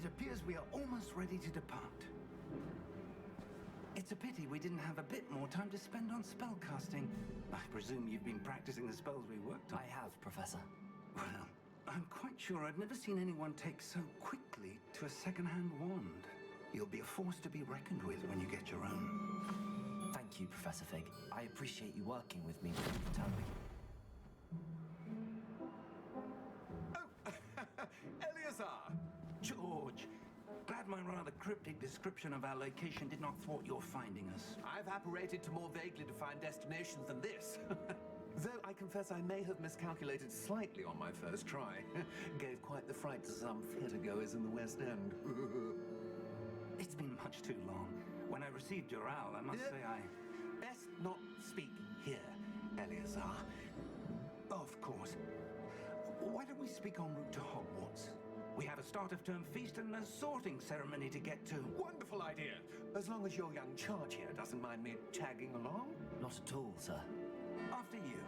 appears we are almost ready to depart. It's a pity we didn't have a bit more time to spend on spellcasting. I presume you've been practicing the spells we worked on. I have, Professor. Well, I'm quite sure I've never seen anyone take so quickly to a second-hand wand. You'll be a force to be reckoned with when you get your own. Thank you, Professor Fig. I appreciate you working with me through the term. Eleazar! George, glad my rather cryptic description of our location did not thwart your finding us. I've apparated to more vaguely defined destinations than this. Though I confess I may have miscalculated slightly on my first try. Gave quite the fright to some theatre-goers in the West End. It's been much too long. When I received your owl, I must say I... Best not speak here, Eleazar. Of course. Why don't we speak en route to Hogwarts? We have a start-of-term feast and a sorting ceremony to get to. Wonderful idea. As long as your young charge here doesn't mind me tagging along. Not at all, sir. After you.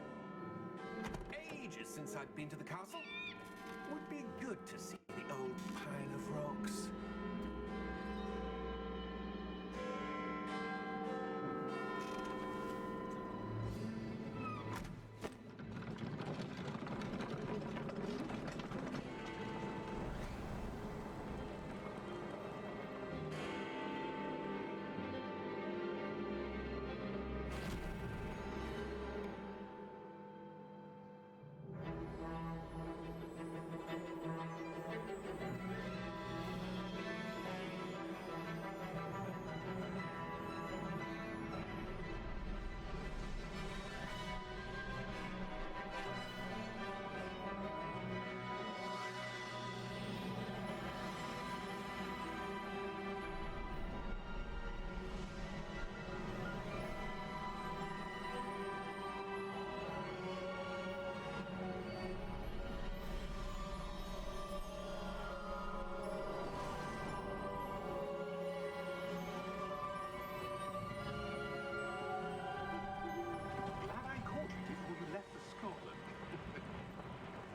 Ages since I've been to the castle. Would be good to see the old pile of rocks.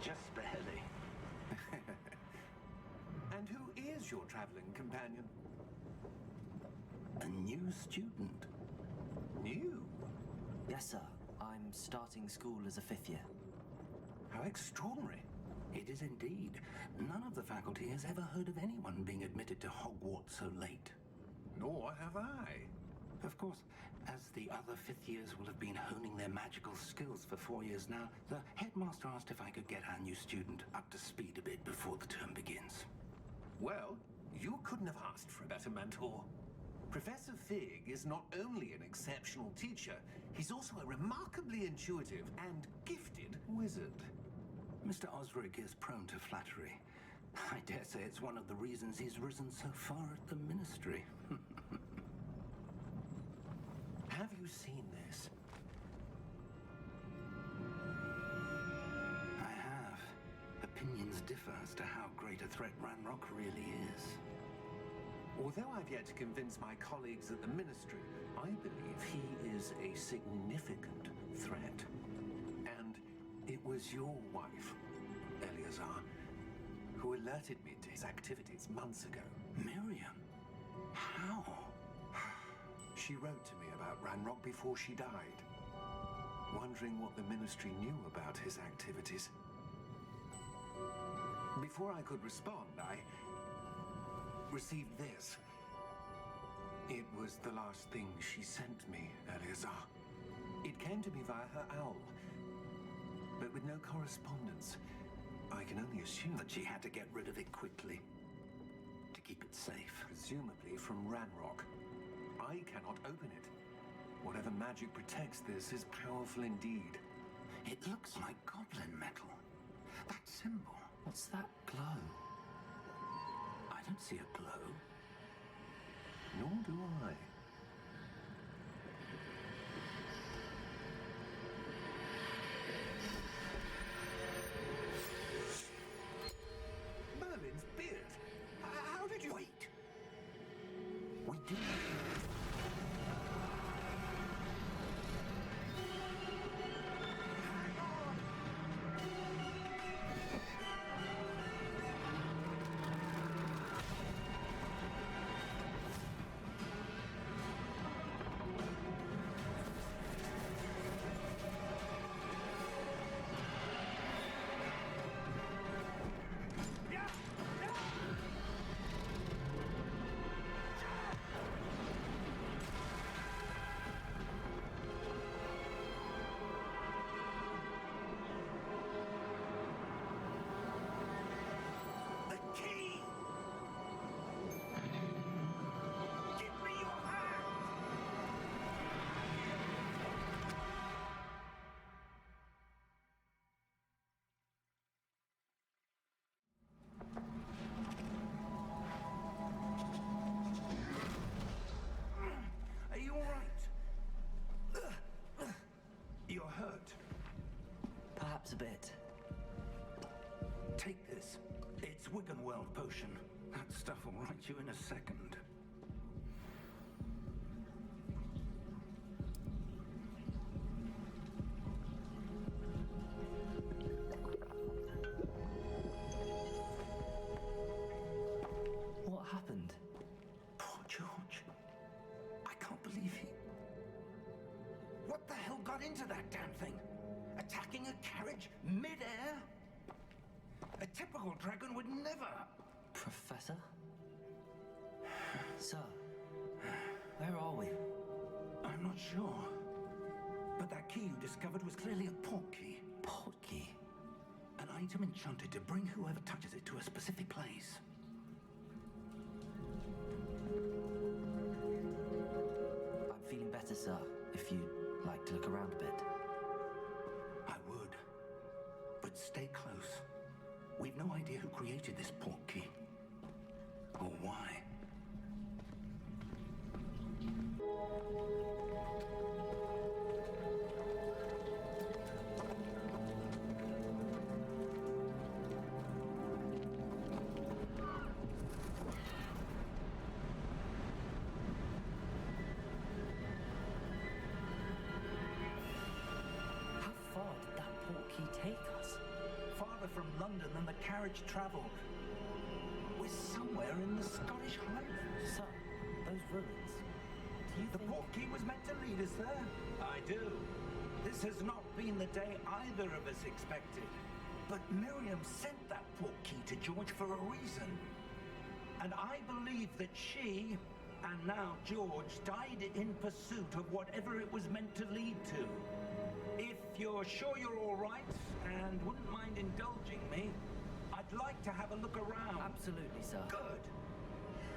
Just barely. And who is your traveling companion? A new student. New? Yes, sir. I'm starting school as a 5th year. How extraordinary. It is indeed. None of the faculty has ever heard of anyone being admitted to Hogwarts so late. Nor have I. Of course, as the other 5th years will have been honing their magical skills for 4 years now, the headmaster asked if I could get our new student up to speed a bit before the term begins. Well, you couldn't have asked for a better mentor. Professor Fig is not only an exceptional teacher, he's also a remarkably intuitive and gifted wizard. Mr. Osric is prone to flattery. I dare say it's one of the reasons he's risen so far at the ministry. Have you seen this? I have. Opinions differ as to how great a threat Ranrock really is. Although I've yet to convince my colleagues at the ministry, I believe he is a significant threat. And it was your wife, Eleazar, who alerted me to his activities months ago. Miriam? How? She wrote to me about Ranrock before she died, wondering what the ministry knew about his activities. Before I could respond, I received this. It was the last thing she sent me, Eleazar. It came to me via her owl, but with no correspondence. I can only assume that she had to get rid of it quickly to keep it safe. Presumably from Ranrock. I cannot open it. Whatever magic protects this is powerful indeed. It looks like goblin metal. That symbol. What's that glow? I don't see a glow. Nor do I. Merlin's beard. How did you... Wait. We did... Perhaps a bit. Take this. It's Wiggenweld potion. That stuff will right you in a second. What happened? Poor George. I can't believe he... What the hell got into that damn thing? Attacking a carriage mid-air? A typical dragon would never... Professor? Sir, where are we? I'm not sure. But that key you discovered was clearly a portkey. Portkey? An item enchanted to bring whoever touches it to a specific place. I'm feeling better, sir, if you'd like to look around a bit. I would. But stay close. We've no idea who created this portkey. Or why. How far did that portkey take us? Farther from London than the carriage travelled. We're somewhere in the Scottish Highlands. Sir, those ruins. Do you The think... portkey was meant to lead us there. I do. This has not been the day either of us expected. But Miriam sent that portkey to George for a reason. And I believe that she, and now George, died in pursuit of whatever it was meant to lead to. If you're sure you're all right and wouldn't mind indulging me, I'd like to have a look around. Absolutely, sir. Good.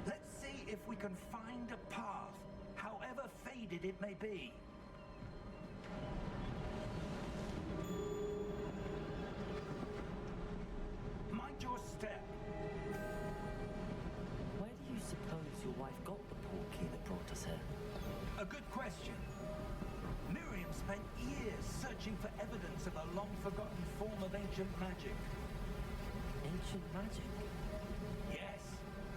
Let's see if we can find a path, however faded it may be. Mind your step. Where do you suppose your wife got the portkey that brought us here? A good question. Miriam spent years searching for evidence of a long-forgotten form of ancient magic. Ancient magic? Yes,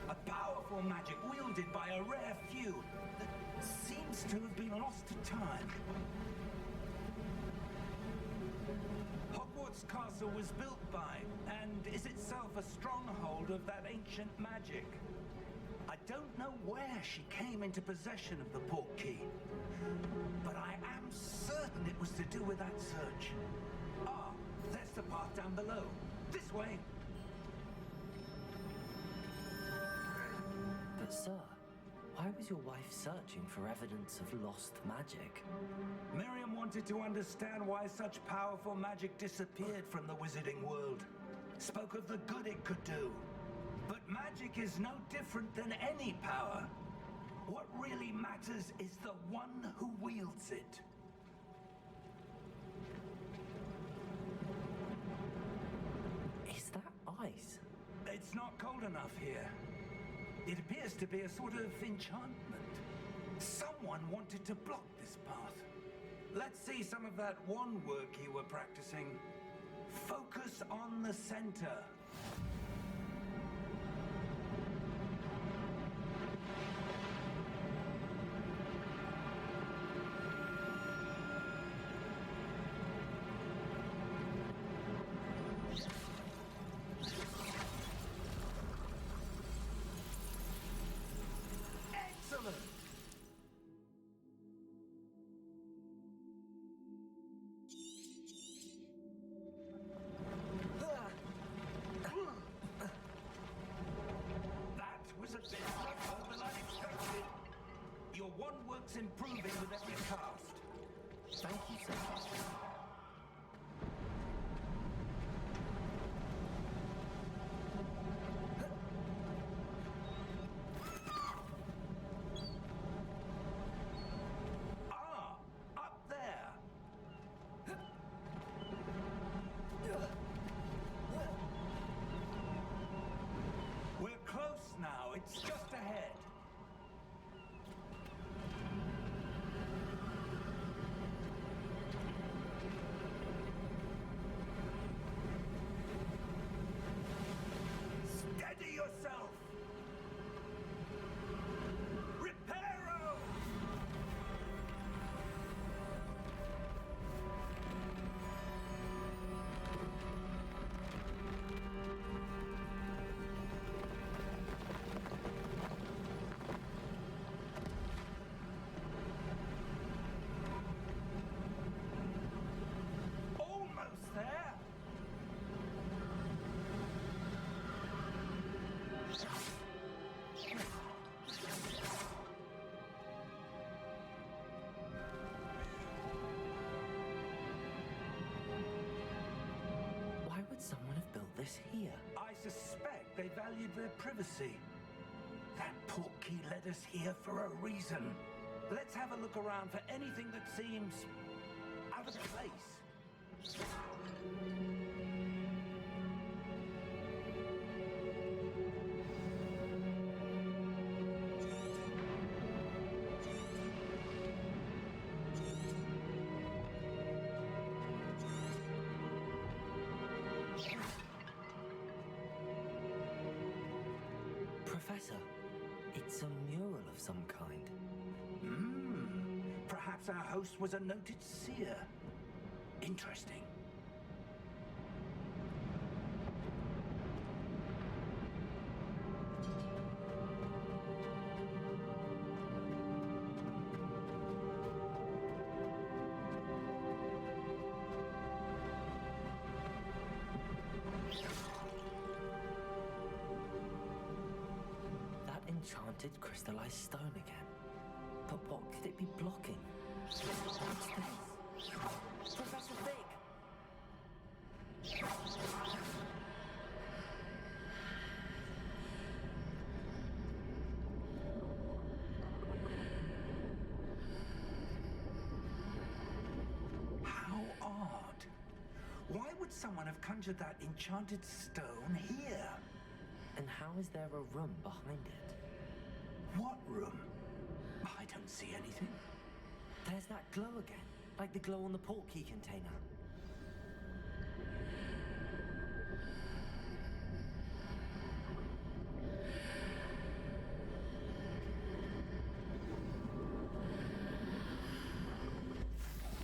a powerful magic wielded by a rare few that seems to have been lost to time. Hogwarts Castle was built by, and is itself a stronghold of that ancient magic. I don't know where she came into possession of the portkey, but I am certain it was to do with that search. Ah, there's the path down below. This way. But sir, why was your wife searching for evidence of lost magic? Miriam wanted to understand why such powerful magic disappeared from the wizarding world. Spoke of the good it could do. But magic is no different than any power. What really matters is the one who wields it. Is that ice? It's not cold enough here. It appears to be a sort of enchantment. Someone wanted to block this path. Let's see some of that wand work you were practicing. Focus on the center. Excellent! this here? I suspect they valued their privacy. That portkey led us here for a reason. Let's have a look around for anything that seems out of place. Professor, it's a mural of some kind. Perhaps our host was a noted seer. Interesting. That enchanted crystallized stone again. But what could it be blocking? What's this? Professor Fig! How odd. Why would someone have conjured that enchanted stone here? And how is there a room behind it? What room? I don't see anything. There's that glow again, like the glow on the portkey container.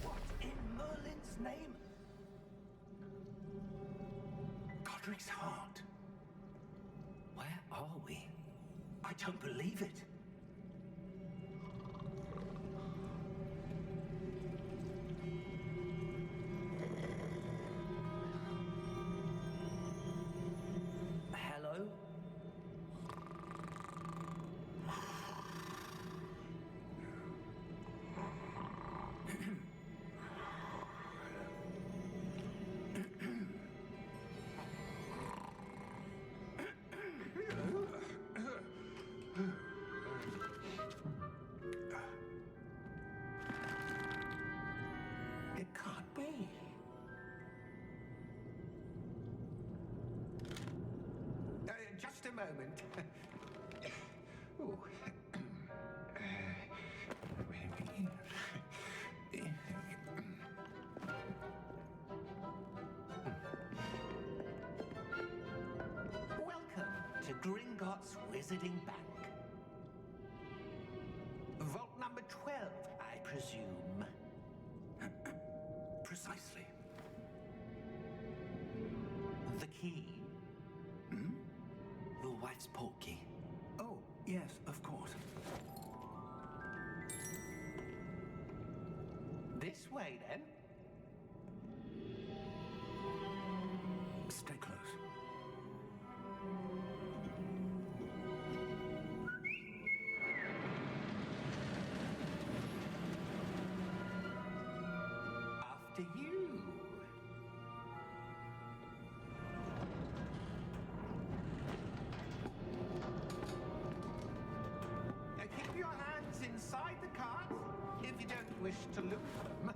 What in Merlin's name? Godric's heart. Where are we? I don't believe it. Hello? It can't be. Just a moment. Ooh. Welcome to Gringotts Wizarding Bank. Vault number 12, I presume. Precisely. The key. Your wife's portkey. Oh, yes, of course. This way, then. Stay close. After you. Keep your hands inside the cart if you don't wish to lose them.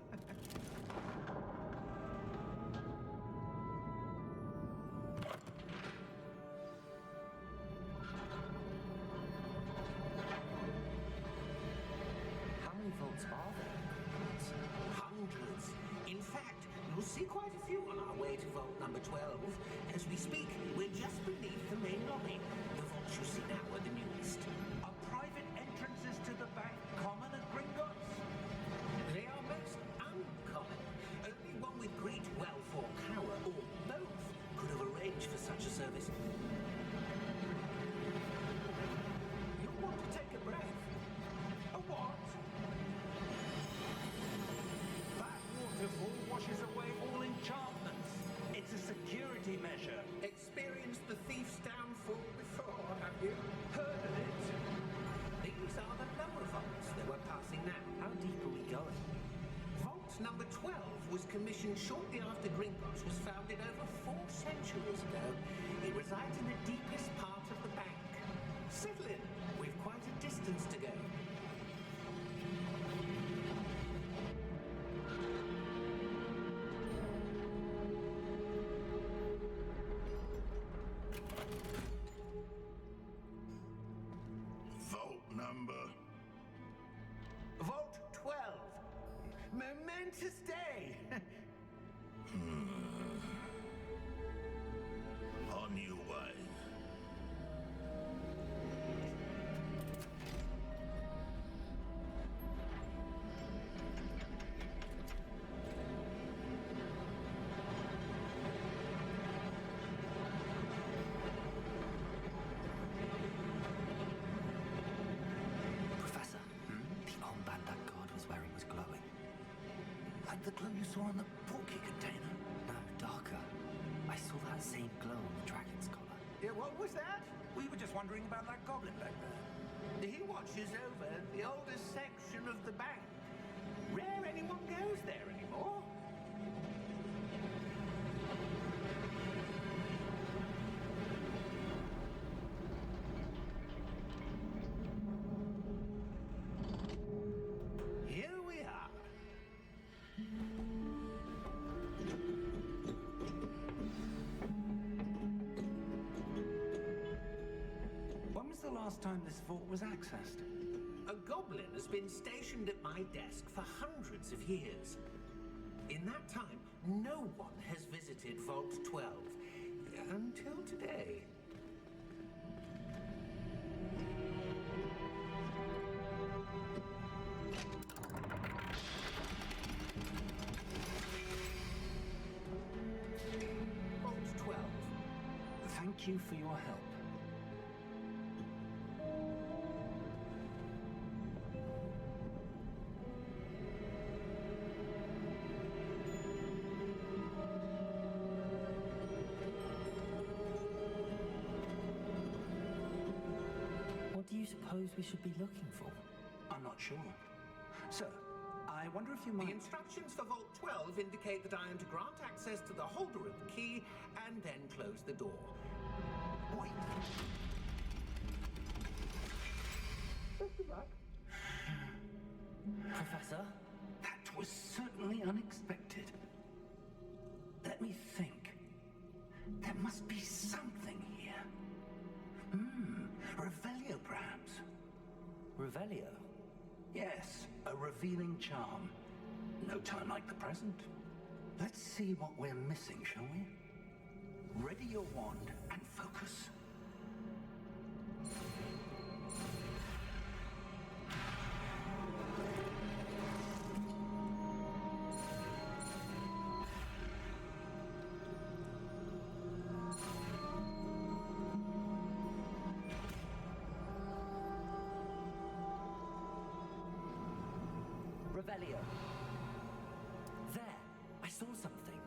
How many vaults are there? Hundreds. In fact, you'll see quite a few on our way to vault number 12. As we speak, we're just beneath the main lobby. The vaults you see now are the newest. Are private entrances to the bank common at Gringotts? They are most uncommon. Only one with great wealth or power, or both, could have arranged for such a service. You'll want to take a breath. A what? That waterfall washes away all enchantments. It's a security measure. Experienced the thief's downfall before, have you? Heard of it? These are the lower vaults that we're passing now. How deep are we going? Vault number 12 was commissioned shortly after Gringotts was founded over 4 centuries ago. the glow you saw on the portkey container? No, darker. I saw that same glow on the dragon's collar. Yeah, what was that? We were just wondering about that goblin back there. He watches over the oldest section of the bank. Rare anyone goes there anymore. Here we are. When was the last time this vault was accessed? A goblin has been stationed at my desk for hundreds of years. In that time, no one has visited Vault 12. Until today. Vault 12. Thank you for your help. What do you suppose we should be looking for? I'm not sure. Sir, I wonder if you The might... instructions for Vault 12 indicate that I am to grant access to the holder of the key and then close the door. Wait. Professor? That was certainly unexpected. Let me think. There must be something here. Revelio, perhaps. Revelio? Yes, a revealing charm. No time like the present. Let's see what we're missing, shall we? Ready your wand and focus. Revelio. There! I saw something.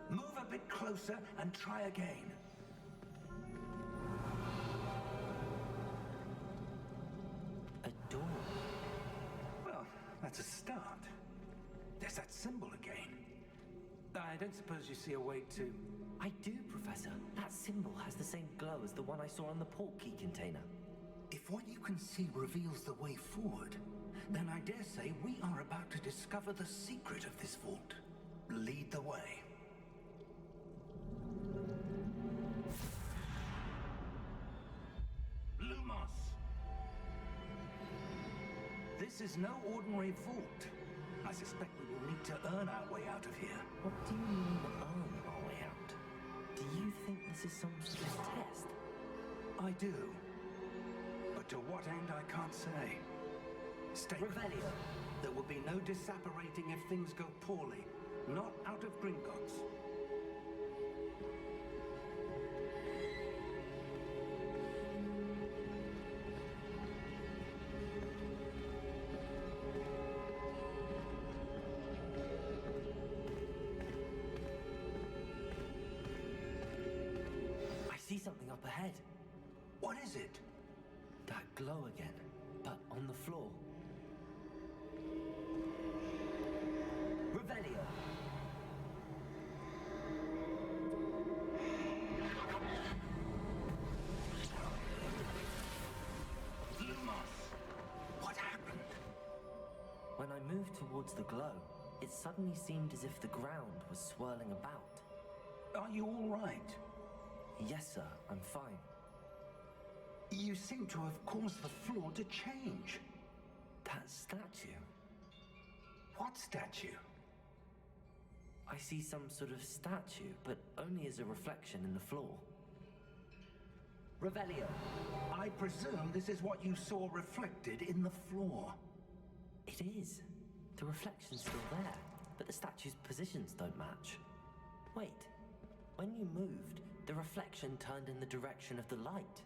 Move a bit closer and try again. A door. Well, that's a start. There's that symbol again. I don't suppose you see a way to... I do, Professor. That symbol has the same glow as the one I saw on the portkey container. If what you can see reveals the way forward, then I dare say we are about to discover the secret of this vault. Lead the way. Lumos! This is no ordinary vault. I suspect we will need to earn our way out of here. What do you mean, earn our way out? Do you think this is some sort of test? I do. But to what end, I can't say. Stay Revelio. There will be no disapparating if things go poorly. Not out of Gringotts. I see something up ahead. What is it? That glow again, but on the floor. Revelio. Lumos! What happened? When I moved towards the glow, it suddenly seemed as if the ground was swirling about. Are you all right? Yes, sir, I'm fine. You seem to have caused the floor to change. That statue. What statue? I see some sort of statue, but only as a reflection in the floor. Revelio. I presume this is what you saw reflected in the floor. It is. The reflection's still there, but the statue's positions don't match. Wait. When you moved, the reflection turned in the direction of the light.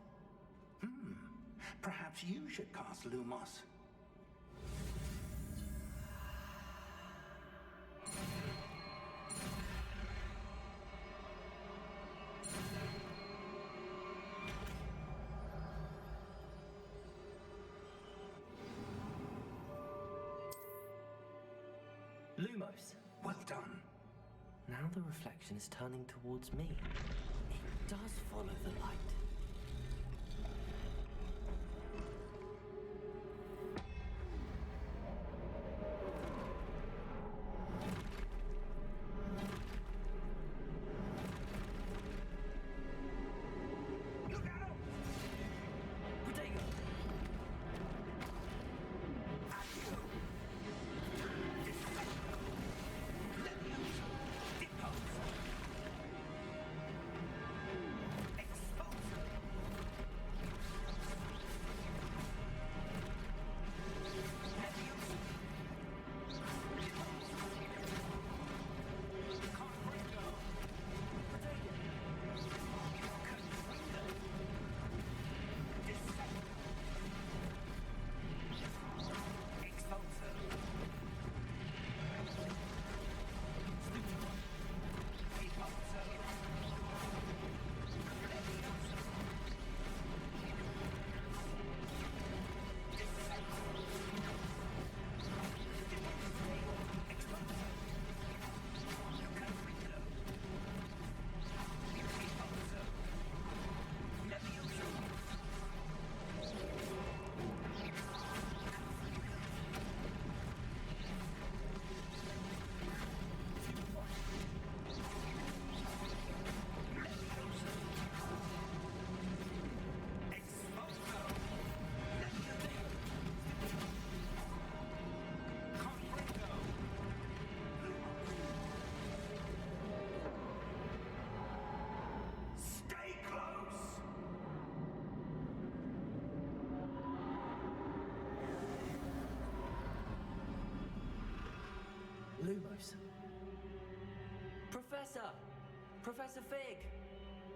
Perhaps you should cast Lumos. Lumos. Well done. Now the reflection is turning towards me. It does follow the light. Lumos. Professor! Professor Fig!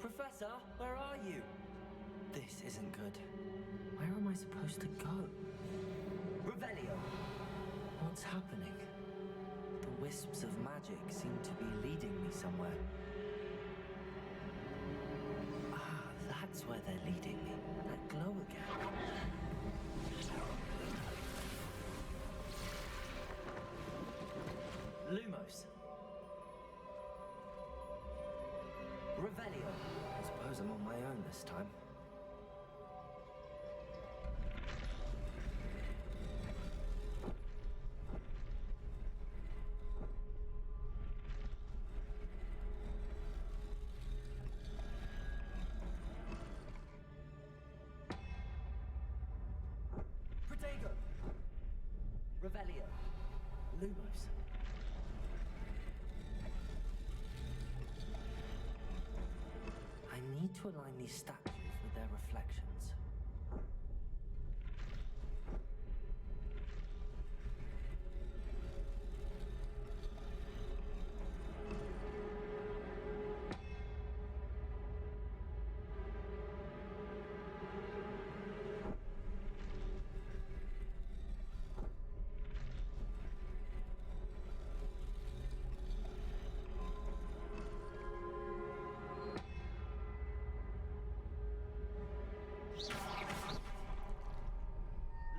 Professor, where are you? This isn't good. Where am I supposed to go? Revelio! What's happening? The wisps of magic seem to be leading me somewhere. Ah, that's where they're leading me. That glow again. Lumos. Revelio. I suppose I'm on my own this time. Protego. Revelio. Lumos. I need to align these statues with their reflections.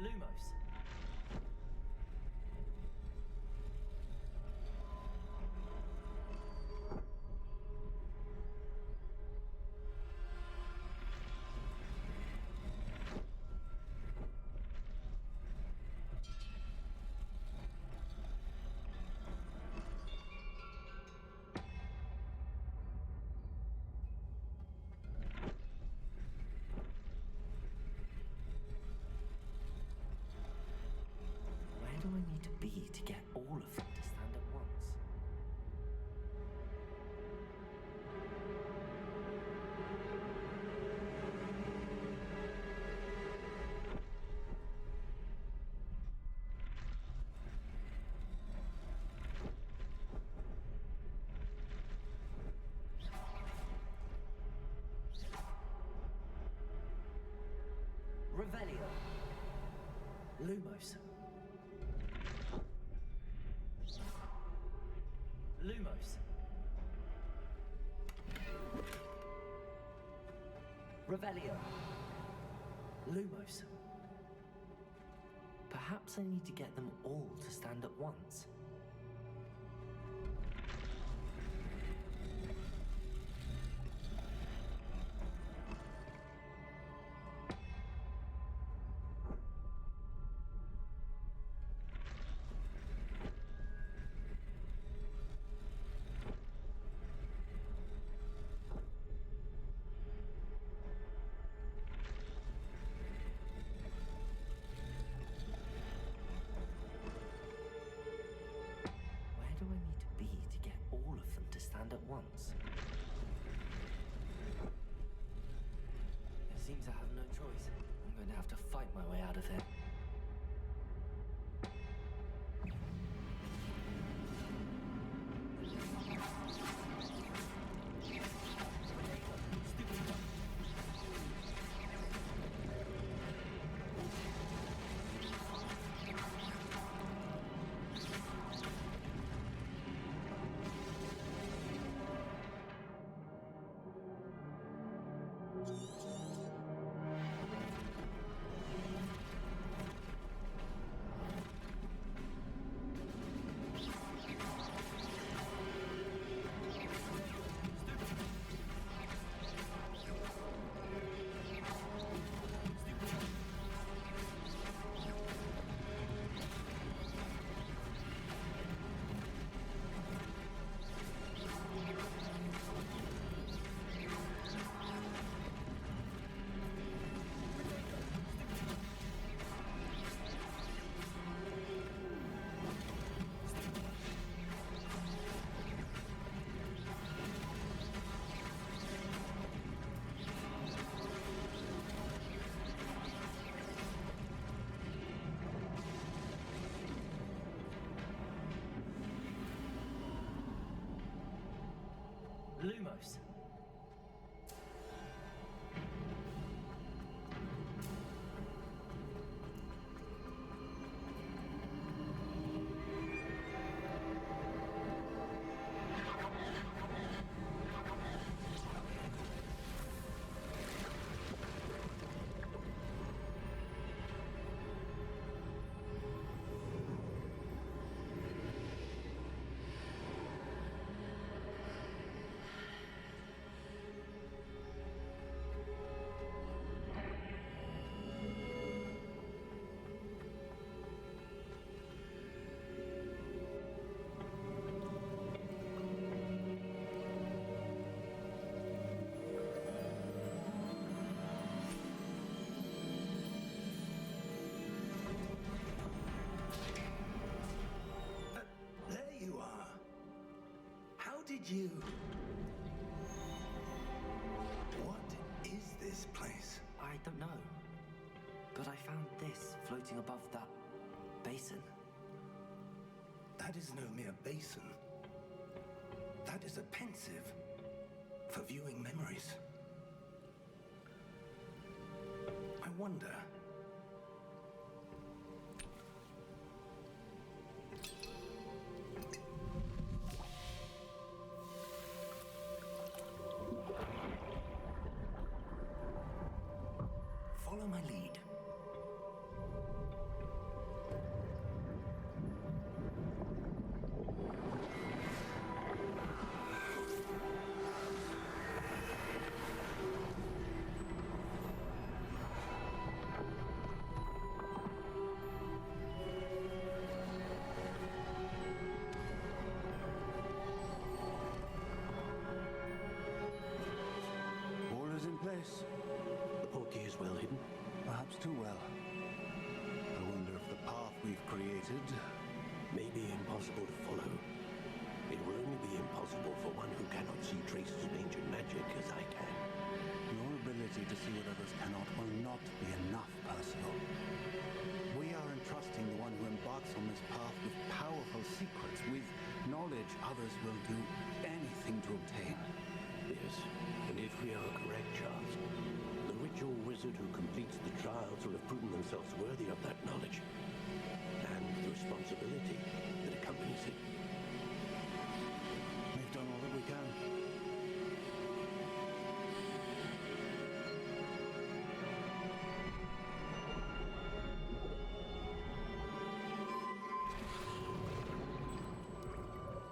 Lumos. Where do I need to be to get all of them to stand at once? Revelio. Lumos. Lumos. Revelio. Lumos. Perhaps I need to get them all to stand at once. land at once. It seems I have no choice. I'm going to have to fight my way out of here. Lumos. Did you? What is this place? I don't know. But I found this floating above that basin. That is no mere basin. That is a pensive for viewing memories. I wonder. Follow my lead. All is in place. The portkey is well hidden. Perhaps too well. I wonder if the path we've created May be impossible to follow. It will only be impossible for one who cannot see traces of ancient magic as I can. Your ability to see what others cannot will not be enough, Percival. We are entrusting the one who embarks on this path with powerful secrets, with knowledge others will do anything to obtain. Yes, and if we are correct, Charles, the witch or wizard who completes the trials will have proven themselves worthy of that knowledge and the responsibility that accompanies it. We've done all that we can.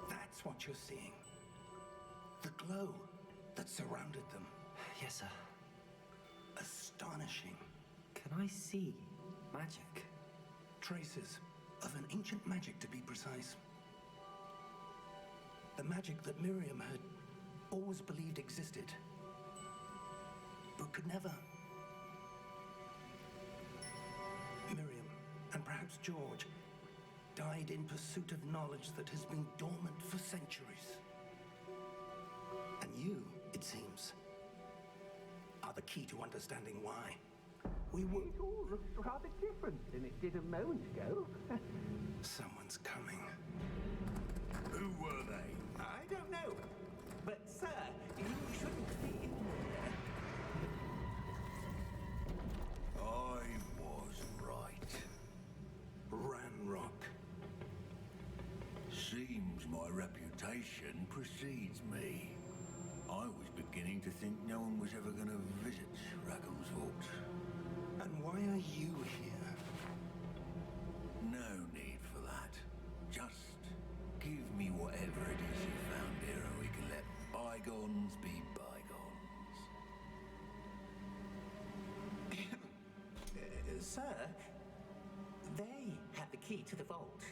That's what you're seeing. The glow that surrounded them. Yes, sir. Astonishing. Can I see magic? Traces of an ancient magic, to be precise. The magic that Miriam had always believed existed, but could never. Miriam, and perhaps George, died in pursuit of knowledge that has been dormant for centuries. You, it seems, are the key to understanding why. We were... It all looks rather different than it did a moment ago. Someone's coming. Who were they? I don't know. But, sir, you shouldn't be in there. I was right. Ranrock. Seems my reputation precedes me. I was beginning to think no one was ever going to visit Rackham's vault. And why are you here? No need for that. Just give me whatever it is you found here and we can let bygones be bygones. Sir, they had the key to the vault.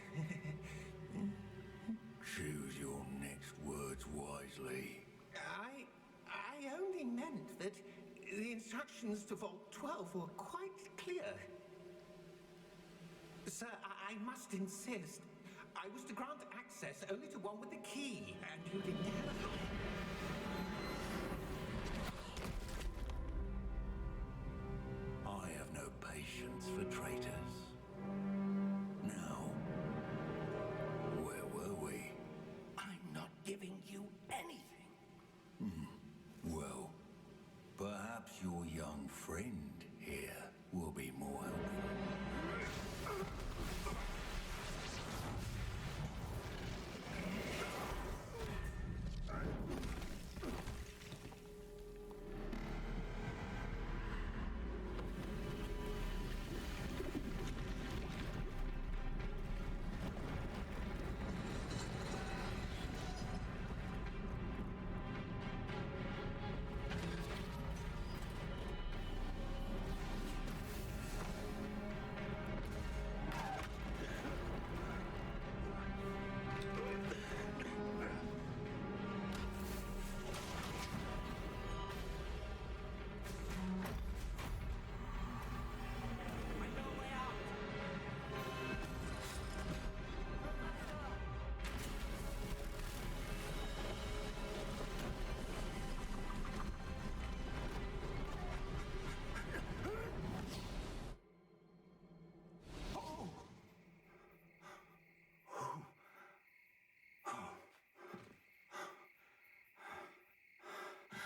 Choose your next words wisely. I only meant that the instructions to Vault 12 were quite clear. Sir, I must insist. I was to grant access only to one with the key, and you didn't have it. I have no patience for traitors. Now, where were we? I'm not giving you anything. Well, perhaps your young friend here will be more helpful.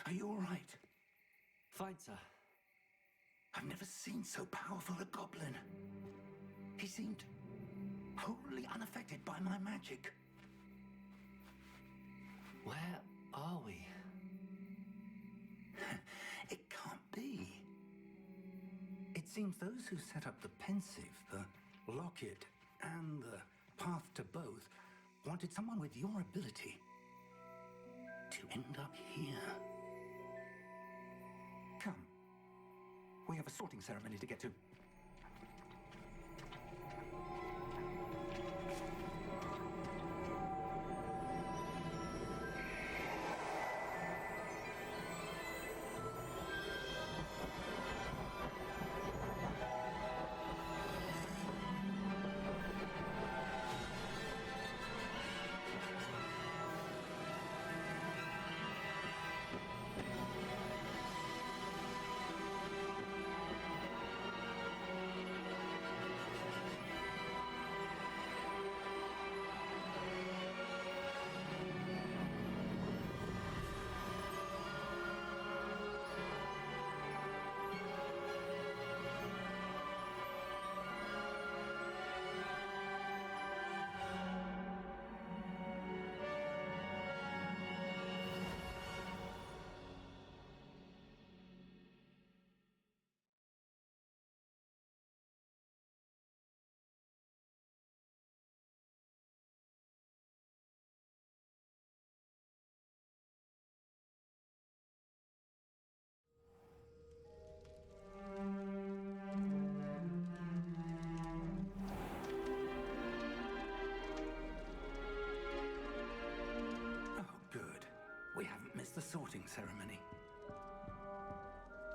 Are you all right? Fine, sir. I've never seen so powerful a goblin. He seemed wholly unaffected by my magic. Where are we? It can't be. It seems those who set up the pensive, the locket, and the path to both wanted someone with your ability to end up here. Come. We have a sorting ceremony to get to. The sorting ceremony.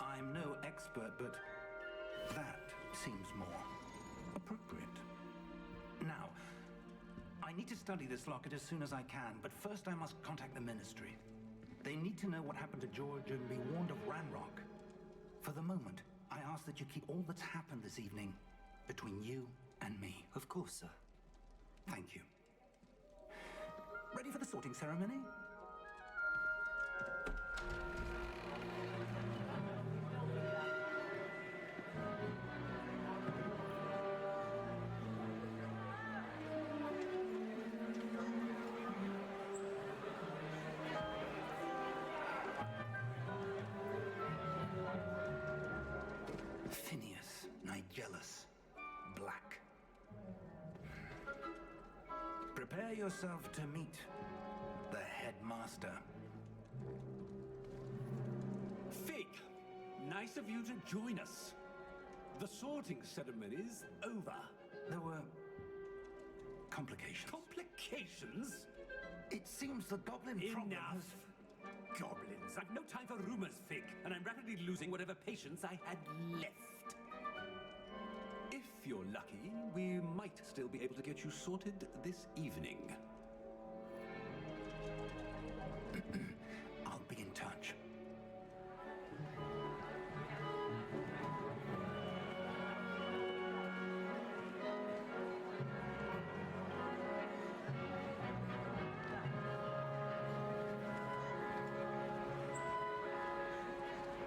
I'm no expert, but that seems more appropriate. Now, I need to study this locket as soon as I can, but first I must contact the Ministry. They need to know what happened to George and be warned of Ranrock. For the moment, I ask that you keep all that's happened this evening between you and me. Of course, sir. Thank you. Ready for the sorting ceremony? Phineas, Nigellus, Black. Prepare yourself to meet the headmaster. Fig, nice of you to join us. The sorting ceremony's over. There were complications. Complications? It seems the goblin problem Enough. has... Goblins. I've no time for rumors, Fig, and I'm rapidly losing whatever patience I had left. If you're lucky, we might still be able to get you sorted this evening. I'll be in touch.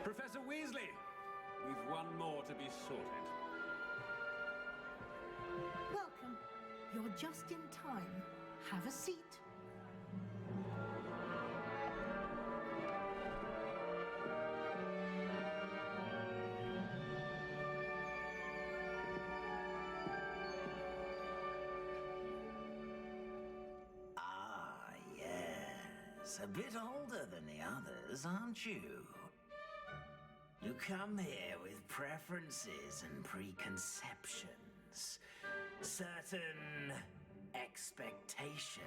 Professor Weasley, we've one more to be sorted. Welcome. You're just in time. Have a seat. Ah, yes. A bit older than the others, aren't you? You come here with preferences and preconceptions. Certain expectations.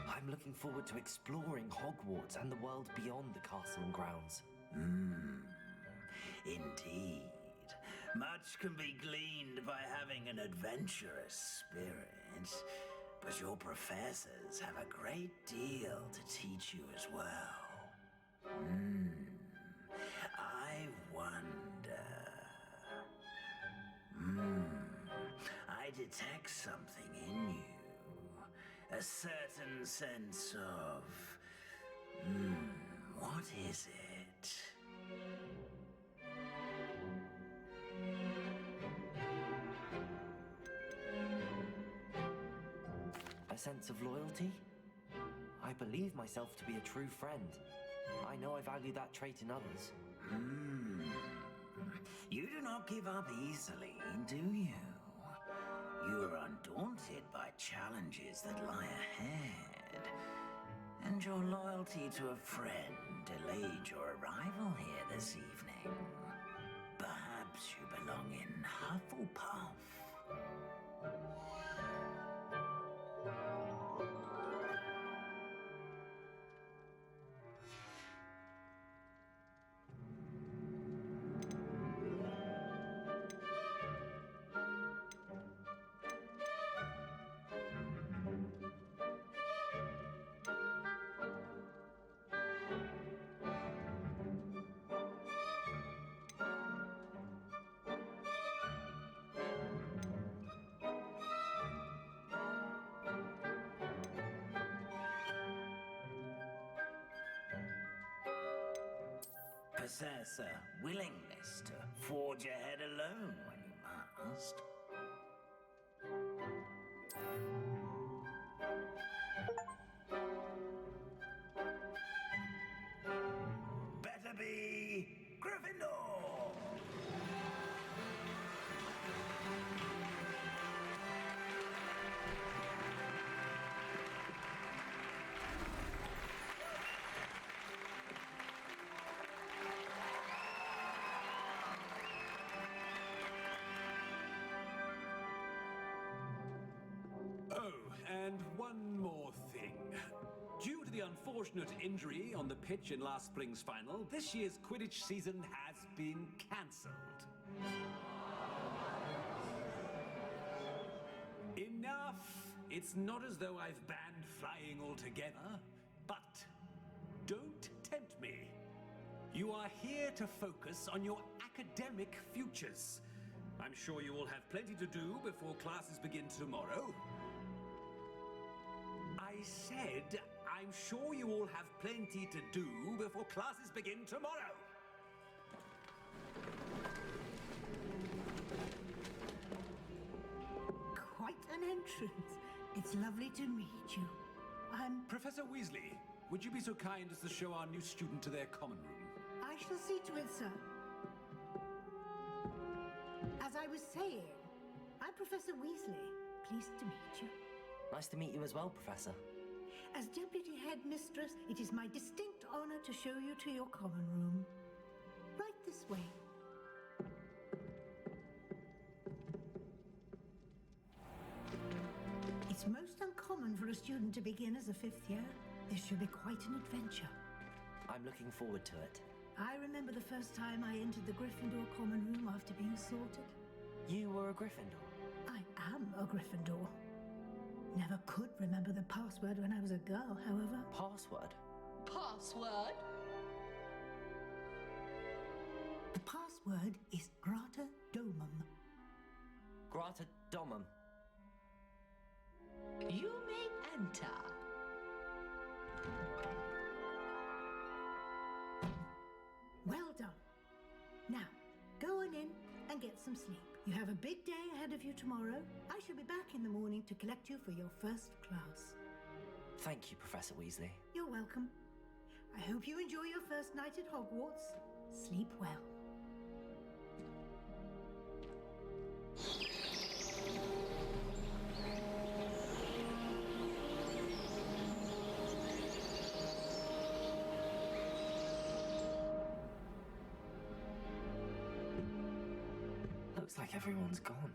I'm looking forward to exploring Hogwarts and the world beyond the castle and grounds. Indeed. Much can be gleaned by having an adventurous spirit, but your professors have a great deal to teach you as well. I wonder... I detect something in you. A certain sense of... what is it? A sense of loyalty? I believe myself to be a true friend. I know I value that trait in others. You do not give up easily, do you? You are undaunted by challenges that lie ahead. And your loyalty to a friend delayed your arrival here this evening. Perhaps you belong in Hufflepuff. Possess a willingness to forge ahead alone when you must. Better be Gryffindor! And one more thing. Due to the unfortunate injury on the pitch in last spring's final, this year's Quidditch season has been cancelled. Enough It's not as though I've banned flying altogether, but don't tempt me. You are here to focus on your academic futures. I'm sure you all have plenty to do before classes begin tomorrow. I said, I'm sure you all have plenty to do before classes begin tomorrow. Quite an entrance. It's lovely to meet you. I'm... Professor Weasley, would you be so kind as to show our new student to their common room? I shall see to it, sir. As I was saying, I'm Professor Weasley. Pleased to meet you. Nice to meet you as well, Professor. As Deputy Headmistress, it is my distinct honor to show you to your common room. Right this way. It's most uncommon for a student to begin as a fifth year. This should be quite an adventure. I'm looking forward to it. I remember the first time I entered the Gryffindor common room after being sorted. You were a Gryffindor? I am a Gryffindor. Never could remember the password when I was a girl, however. Password? Password? The password is Grata Domum. Grata Domum. You may enter. Well done. Now, go on in and get some sleep. You have a big day ahead of you tomorrow. I shall be back in the morning to collect you for your first class. Thank you, Professor Weasley. You're welcome. I hope you enjoy your first night at Hogwarts. Sleep well. Looks like everyone's gone.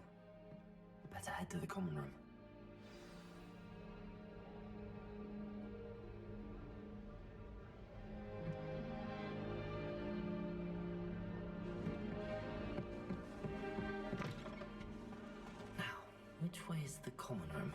Better head to the common room. Now, which way is the common room?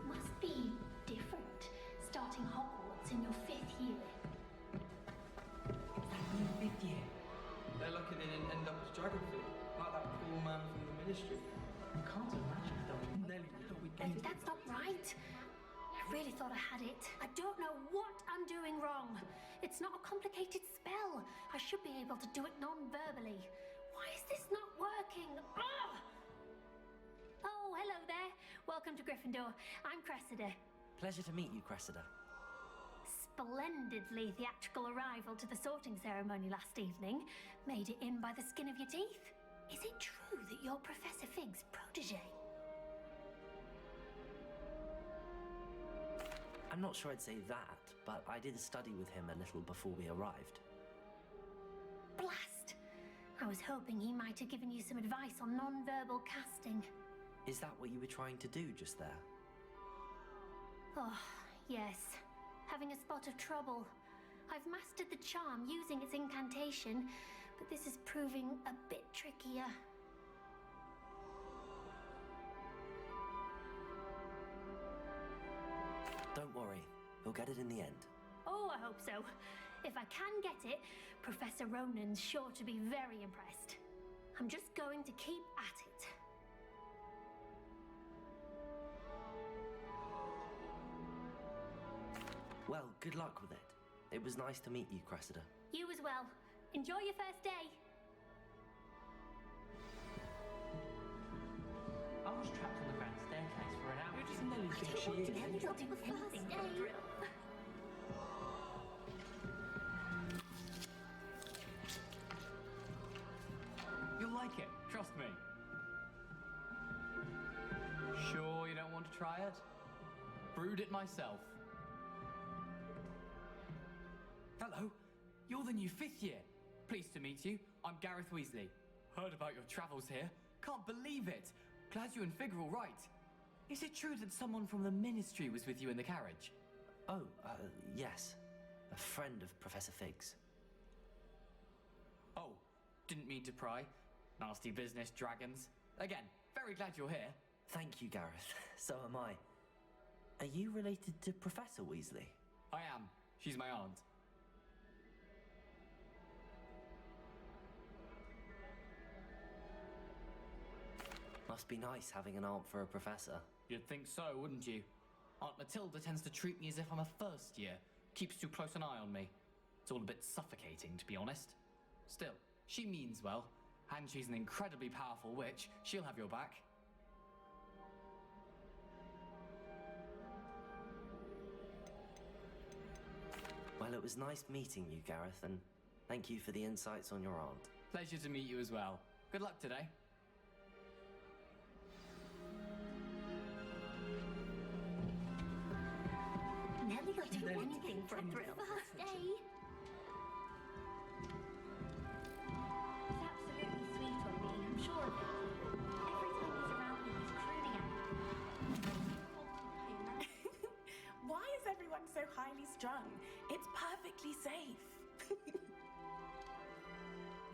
Must be different, starting Hogwarts in your 5th year. Fifth year. They're lucky they didn't end up as geography, like that cool man from the ministry. You can't imagine going. Nelly, we thought we'd Eddie, that's not right. I really thought I had it. I don't know what I'm doing wrong. It's not a complicated spell. I should be able to do it non-verbally. Why is this not working? Ugh! Oh, hello there. Welcome to Gryffindor. I'm Cressida. Pleasure to meet you, Cressida. Splendidly theatrical arrival to the sorting ceremony last evening. Made it in by the skin of your teeth. Is it true that you're Professor Fig's protege? I'm not sure I'd say that, but I did study with him a little before we arrived. Blast! I was hoping he might have given you some advice on non-verbal casting. Is that what you were trying to do just there? Oh, yes. Having a spot of trouble. I've mastered the charm using its incantation, but this is proving a bit trickier. Don't worry, you'll get it in the end. Oh, I hope so. If I can get it, Professor Ronan's sure to be very impressed. I'm just going to keep at it. Well, good luck with it. It was nice to meet you, Cressida. You as well. Enjoy your first day. I was trapped on the grand staircase for an hour. Who does Nelly think she is? Nelly will do anything for a drill. You'll like it, trust me. Sure you don't want to try it? Brewed it myself. you're the new 5th year. Pleased to meet you. I'm Gareth Weasley. Heard about your travels here. Can't believe it. Glad you and Fig are all right. Is it true that someone from the Ministry was with you in the carriage? Oh, yes. A friend of Professor Fig's. Oh, didn't mean to pry. Nasty business, dragons. Again, very glad you're here. Thank you, Gareth. So am I. Are you related to Professor Weasley? I am. She's my aunt. Must be nice having an aunt for a professor. You'd think so, wouldn't you? Aunt Matilda tends to treat me as if I'm a first year. Keeps too close an eye on me. It's all a bit suffocating, to be honest. Still, she means well. And she's an incredibly powerful witch. She'll have your back. Well, it was nice meeting you, Gareth, and thank you for the insights on your aunt. Pleasure to meet you as well. Good luck today. Nellie will do anything for a thrill. First day. He's absolutely sweet on me, I'm sure of it. Every time he's around me, he's crooning at me. Why is everyone so highly strung? It's perfectly safe.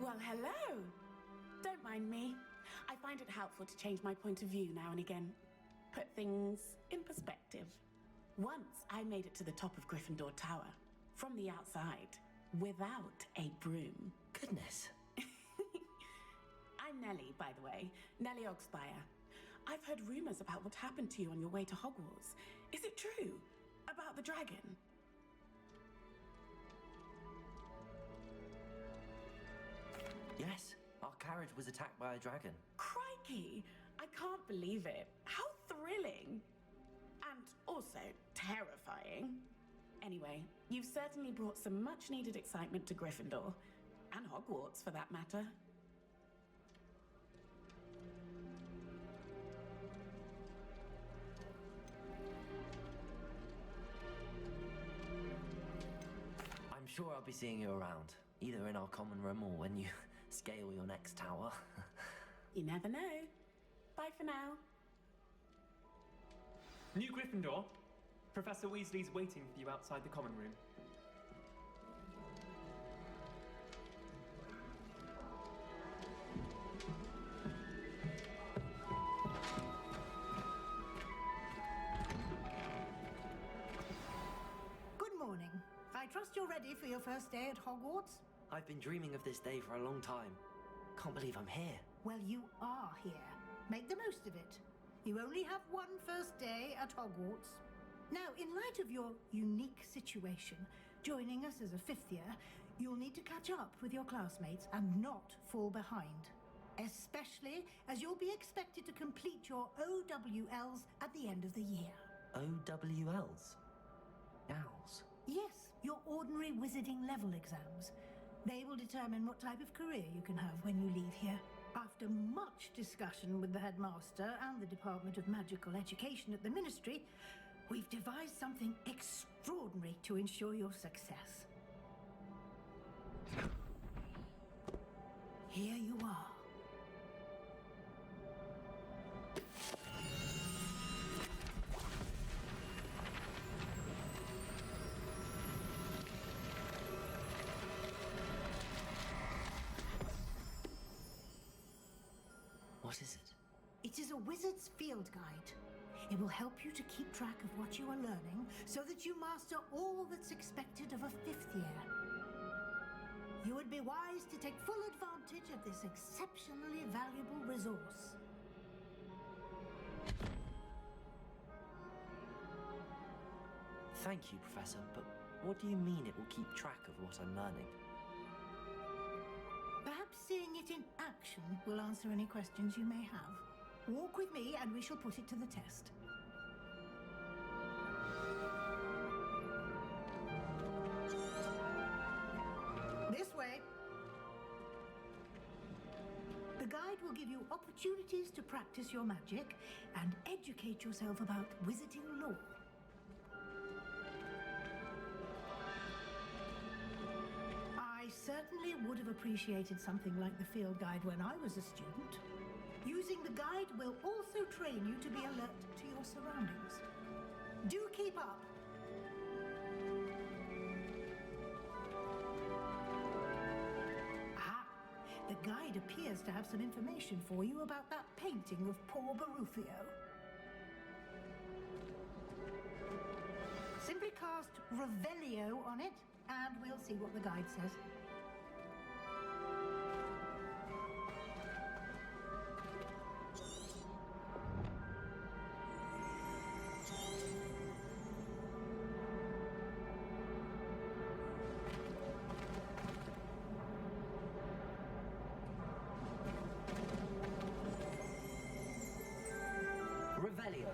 Well, hello. Don't mind me. I find it helpful to change my point of view now and again. Put things in perspective. Once I made it to the top of Gryffindor Tower, from the outside, without a broom. Goodness. I'm Nellie, by the way. Nellie Ogspire. I've heard rumors about what happened to you on your way to Hogwarts. Is it true? About the dragon? Yes, our carriage was attacked by a dragon. Crikey! I can't believe it. How thrilling! And also terrifying. Anyway, you've certainly brought some much-needed excitement to Gryffindor. And Hogwarts, for that matter. I'm sure I'll be seeing you around, either in our common room or when you scale your next tower. You never know. Bye for now. New Gryffindor, Professor Weasley's waiting for you outside the common room. Good morning. I trust you're ready for your first day at Hogwarts? I've been dreaming of this day for a long time. Can't believe I'm here. Well, you are here. Make the most of it. You only have one first day at Hogwarts. Now, in light of your unique situation, joining us as a 5th year, you'll need to catch up with your classmates and not fall behind. Especially as you'll be expected to complete your OWLs at the end of the year. OWLs? Owls? Yes, your ordinary wizarding level exams. They will determine what type of career you can have when you leave here. After much discussion with the headmaster and the Department of Magical Education at the Ministry, we've devised something extraordinary to ensure your success. Here you are. What is it? It is a wizard's field guide. It will help you to keep track of what you are learning so that you master all that's expected of a 5th year. You would be wise to take full advantage of this exceptionally valuable resource. Thank you, Professor, but what do you mean it will keep track of what I'm learning? Perhaps seeing it in action will answer any questions you may have. Walk with me and we shall put it to the test. This way. The guide will give you opportunities to practice your magic and educate yourself about wizarding lore. would have appreciated something like the field guide when I was a student. Using the guide will also train you to be alert to your surroundings. Do keep up. Ah, the guide appears to have some information for you about that painting of poor Barufio. Simply cast Revelio on it, and we'll see what the guide says. Revelio.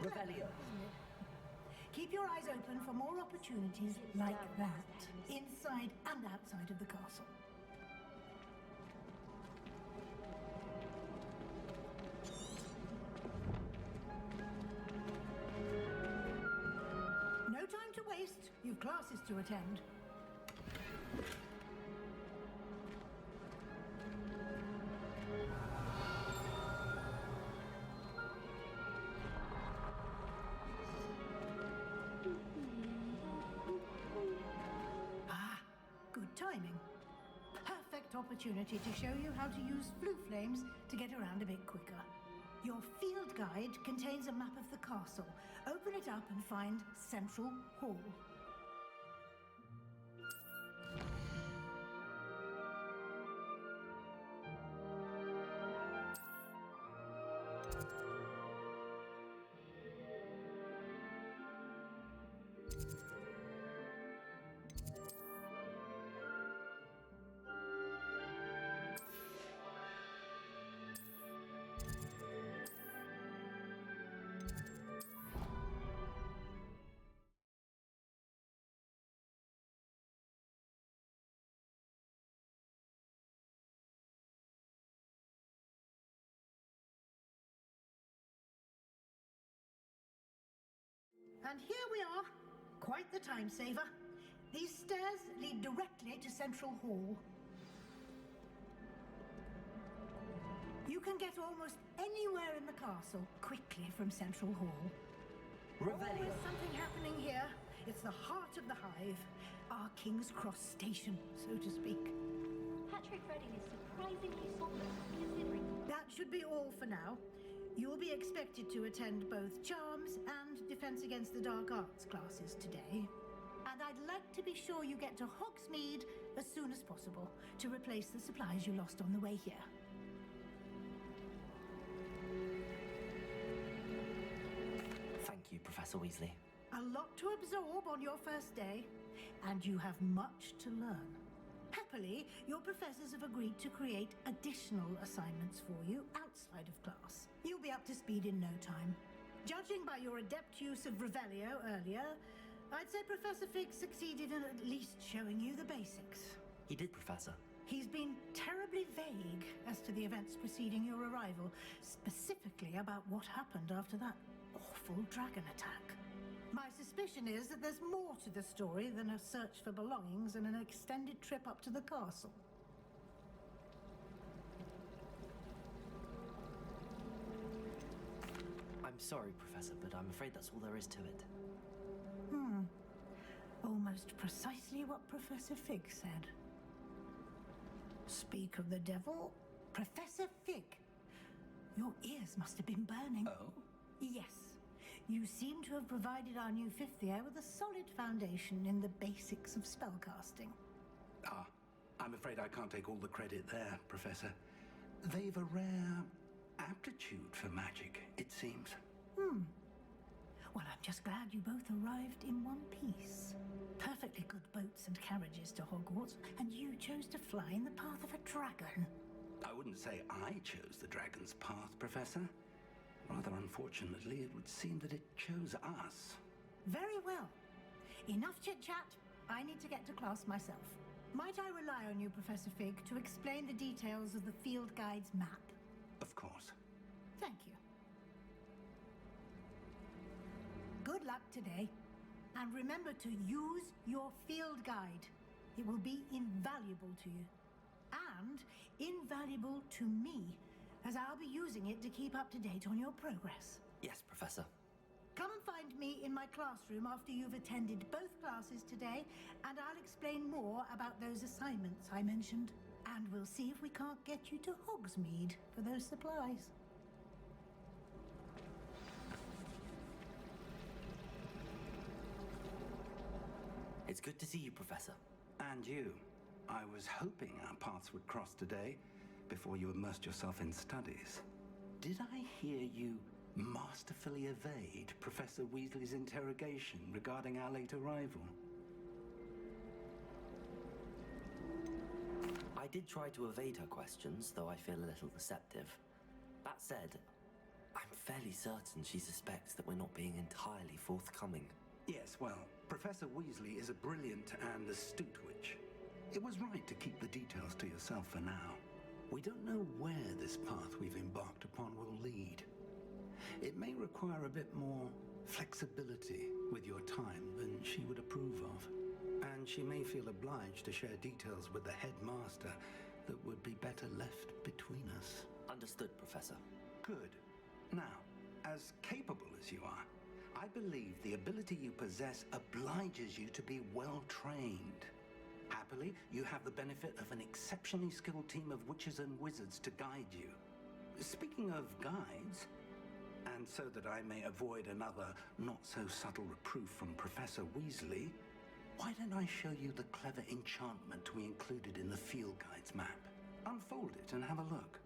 Revelio. Keep your eyes open for more opportunities like that, inside and outside of the castle. No time to waste. You've classes to attend. Timing. Perfect opportunity to show you how to use flue flames to get around a bit quicker. Your field guide contains a map of the castle. Open it up and find Central Hall. And here we are. Quite the time saver. These stairs lead directly to Central Hall. You can get almost anywhere in the castle quickly from Central Hall. Revelio. Always something happening here. It's the heart of the hive. Our King's Cross station, so to speak. Patrick Redding is surprisingly somber, considering... That should be all for now. You'll be expected to attend both Charms and Defense Against the Dark Arts classes today. And I'd like to be sure you get to Hogsmeade as soon as possible to replace the supplies you lost on the way here. Thank you, Professor Weasley. A lot to absorb on your first day, and you have much to learn. Happily, your professors have agreed to create additional assignments for you outside of class. You'll be up to speed in no time. Judging by your adept use of Revelio earlier, I'd say Professor Fig succeeded in at least showing you the basics. He did, Professor. He's been terribly vague as to the events preceding your arrival, specifically about what happened after that awful dragon attack. My suspicion is that there's more to the story than a search for belongings and an extended trip up to the castle. I'm sorry, Professor, but I'm afraid that's all there is to it. Almost precisely what Professor Fig said. Speak of the devil, Professor Fig. Your ears must have been burning. Oh? Yes. You seem to have provided our new fifth year with a solid foundation in the basics of spellcasting. Ah, I'm afraid I can't take all the credit there, Professor. They've a rare aptitude for magic, it seems. Well, I'm just glad you both arrived in one piece. Perfectly good boats and carriages to Hogwarts, and you chose to fly in the path of a dragon. I wouldn't say I chose the dragon's path, Professor. Rather unfortunately, it would seem that it chose us. Very well. Enough chit-chat. I need to get to class myself. Might I rely on you, Professor Fig, to explain the details of the field guide's map? Of course. Thank you. Good luck today. And remember to use your field guide. It will be invaluable to you. And invaluable to me, as I'll be using it to keep up to date on your progress. Yes, Professor. Come and find me in my classroom after you've attended both classes today, and I'll explain more about those assignments I mentioned. And we'll see if we can't get you to Hogsmeade for those supplies. It's good to see you, Professor. And you. I was hoping our paths would cross today, before you immersed yourself in studies. Did I hear you masterfully evade Professor Weasley's interrogation regarding our late arrival? I did try to evade her questions, though I feel a little deceptive. That said, I'm fairly certain she suspects that we're not being entirely forthcoming. Yes, well, Professor Weasley is a brilliant and astute witch. It was right to keep the details to yourself for now. We don't know where this path we've embarked upon will lead. It may require a bit more flexibility with your time than she would approve of. And she may feel obliged to share details with the headmaster that would be better left between us. Understood, Professor. Good. Now, as capable as you are, I believe the ability you possess obliges you to be well trained. Happily, you have the benefit of an exceptionally skilled team of witches and wizards to guide you. Speaking of guides, and so that I may avoid another not-so-subtle reproof from Professor Weasley, why don't I show you the clever enchantment we included in the field guide's map? Unfold it and have a look.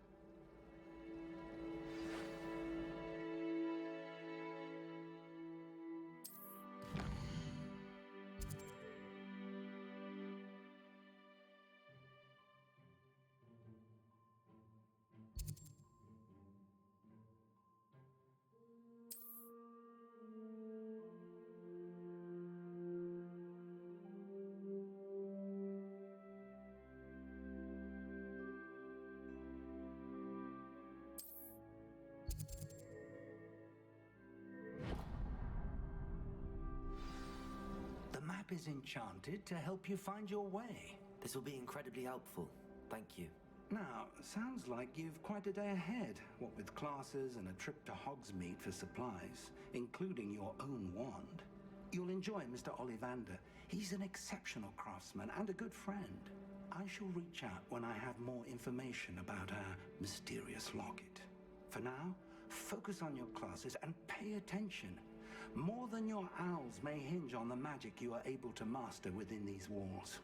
Is enchanted to help you find your way. This will be incredibly helpful. Thank you. Now, sounds like you've quite a day ahead, what with classes and a trip to Hogsmeade for supplies, including your own wand. You'll enjoy Mr. Ollivander. He's an exceptional craftsman and a good friend. I shall reach out when I have more information about our mysterious locket. For now, focus on your classes and pay attention. More than your owls may hinge on the magic you are able to master within these walls.